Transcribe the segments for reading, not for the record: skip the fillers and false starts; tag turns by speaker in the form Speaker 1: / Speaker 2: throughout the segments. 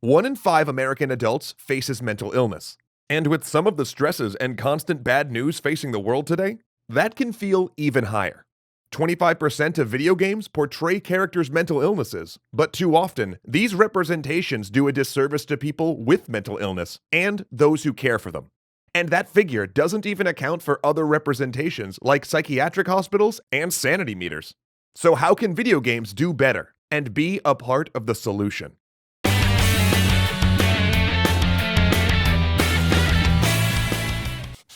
Speaker 1: 1 in 5 American adults faces mental illness. And with some of the stresses and constant bad news facing the world today, that can feel even higher. 25% of video games portray characters' mental illnesses, but too often, these representations do a disservice to people with mental illness and those who care for them. And that figure doesn't even account for other representations like psychiatric hospitals and sanity meters. So how can video games do better and be a part of the solution?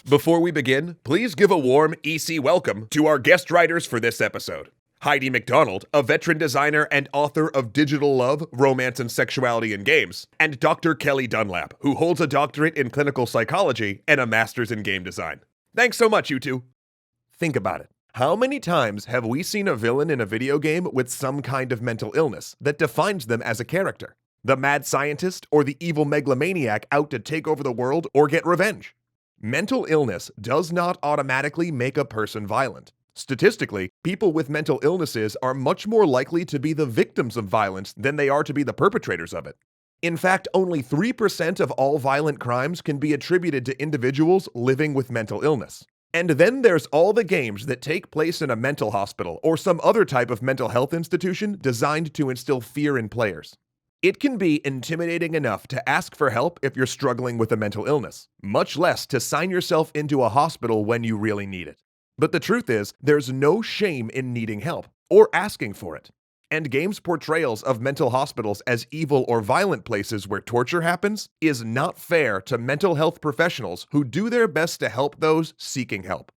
Speaker 1: Before we begin, please give a warm EC welcome to our guest writers for this episode. Heidi McDonald, a veteran designer and author of Digital Love, Romance and Sexuality in Games, and Dr. Kelli Dunlap, who holds a doctorate in clinical psychology and a master's in game design. Thanks so much, you two. Think about it. How many times have we seen a villain in a video game with some kind of mental illness that defines them as a character? The mad scientist or the evil megalomaniac out to take over the world or get revenge? Mental illness does not automatically make a person violent. Statistically, people with mental illnesses are much more likely to be the victims of violence than they are to be the perpetrators of it. In fact, only 3% of all violent crimes can be attributed to individuals living with mental illness. And then there's all the games that take place in a mental hospital or some other type of mental health institution designed to instill fear in players. It can be intimidating enough to ask for help if you're struggling with a mental illness, much less to sign yourself into a hospital when you really need it. But the truth is, there's no shame in needing help or asking for it. And games' portrayals of mental hospitals as evil or violent places where torture happens is not fair to mental health professionals who do their best to help those seeking help.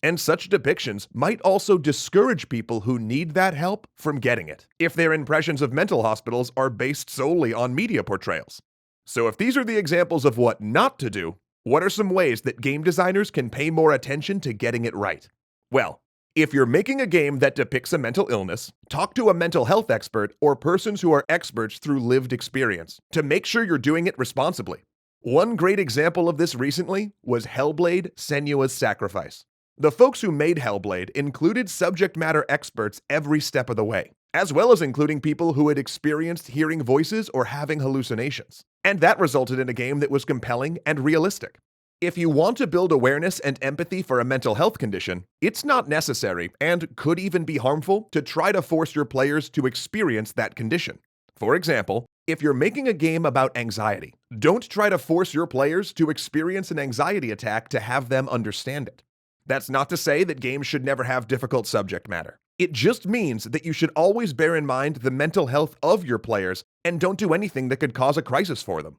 Speaker 1: And such depictions might also discourage people who need that help from getting it, if their impressions of mental hospitals are based solely on media portrayals. So if these are the examples of what not to do, what are some ways that game designers can pay more attention to getting it right? Well, if you're making a game that depicts a mental illness, talk to a mental health expert or persons who are experts through lived experience to make sure you're doing it responsibly. One great example of this recently was Hellblade: Senua's Sacrifice. The folks who made Hellblade included subject matter experts every step of the way, as well as including people who had experienced hearing voices or having hallucinations. And that resulted in a game that was compelling and realistic. If you want to build awareness and empathy for a mental health condition, it's not necessary, and could even be harmful, to try to force your players to experience that condition. For example, if you're making a game about anxiety, don't try to force your players to experience an anxiety attack to have them understand it. That's not to say that games should never have difficult subject matter. It just means that you should always bear in mind the mental health of your players and don't do anything that could cause a crisis for them.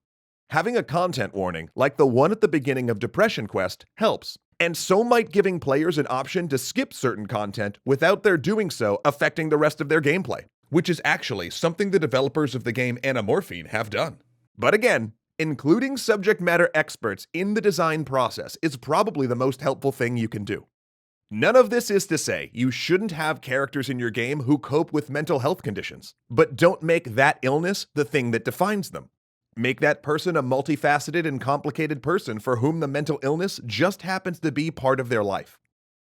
Speaker 1: Having a content warning, like the one at the beginning of Depression Quest, helps, and so might giving players an option to skip certain content without their doing so affecting the rest of their gameplay, which is actually something the developers of the game Anamorphine have done. But again, including subject matter experts in the design process is probably the most helpful thing you can do. None of this is to say you shouldn't have characters in your game who cope with mental health conditions, but don't make that illness the thing that defines them. Make that person a multifaceted and complicated person for whom the mental illness just happens to be part of their life.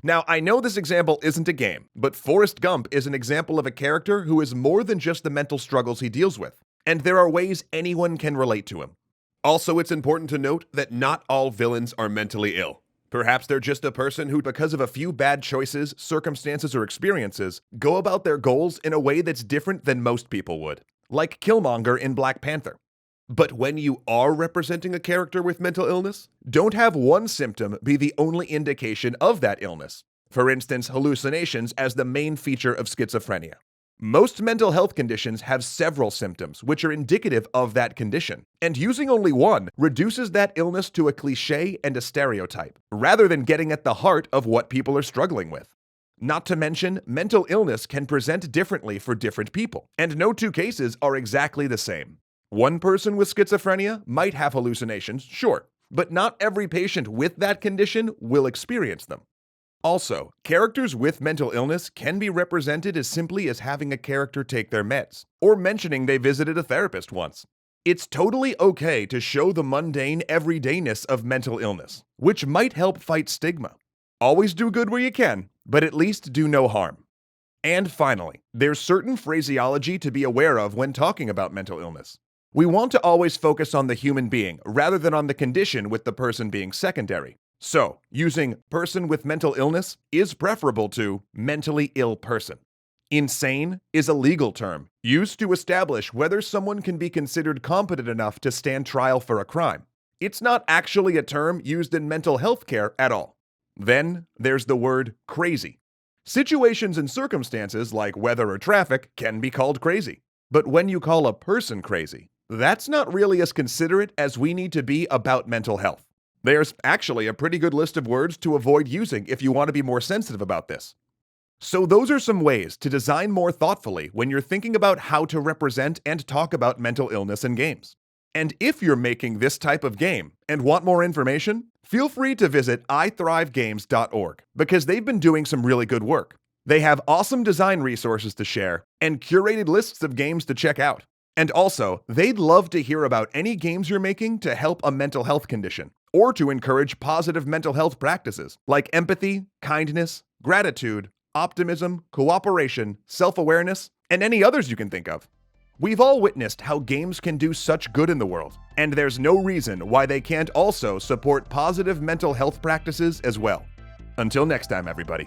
Speaker 1: Now, I know this example isn't a game, but Forrest Gump is an example of a character who is more than just the mental struggles he deals with, and there are ways anyone can relate to him. Also, it's important to note that not all villains are mentally ill. Perhaps they're just a person who, because of a few bad choices, circumstances, or experiences, go about their goals in a way that's different than most people would, like Killmonger in Black Panther. But when you are representing a character with mental illness, don't have one symptom be the only indication of that illness. For instance, hallucinations as the main feature of schizophrenia. Most mental health conditions have several symptoms which are indicative of that condition, and using only one reduces that illness to a cliché and a stereotype, rather than getting at the heart of what people are struggling with. Not to mention, mental illness can present differently for different people, and no two cases are exactly the same. One person with schizophrenia might have hallucinations, sure, but not every patient with that condition will experience them. Also, characters with mental illness can be represented as simply as having a character take their meds, or mentioning they visited a therapist once. It's totally okay to show the mundane everydayness of mental illness, which might help fight stigma. Always do good where you can, but at least do no harm. And finally, there's certain phraseology to be aware of when talking about mental illness. We want to always focus on the human being rather than on the condition, with the person being secondary. So, using person with mental illness is preferable to mentally ill person. Insane is a legal term used to establish whether someone can be considered competent enough to stand trial for a crime. It's not actually a term used in mental health care at all. Then there's the word crazy. Situations and circumstances like weather or traffic can be called crazy. But when you call a person crazy, that's not really as considerate as we need to be about mental health. There's actually a pretty good list of words to avoid using if you want to be more sensitive about this. So those are some ways to design more thoughtfully when you're thinking about how to represent and talk about mental illness in games. And if you're making this type of game and want more information, feel free to visit ithrivegames.org because they've been doing some really good work. They have awesome design resources to share and curated lists of games to check out. And also, they'd love to hear about any games you're making to help a mental health condition or to encourage positive mental health practices like empathy, kindness, gratitude, optimism, cooperation, self-awareness, and any others you can think of. We've all witnessed how games can do such good in the world, and there's no reason why they can't also support positive mental health practices as well. Until next time, everybody.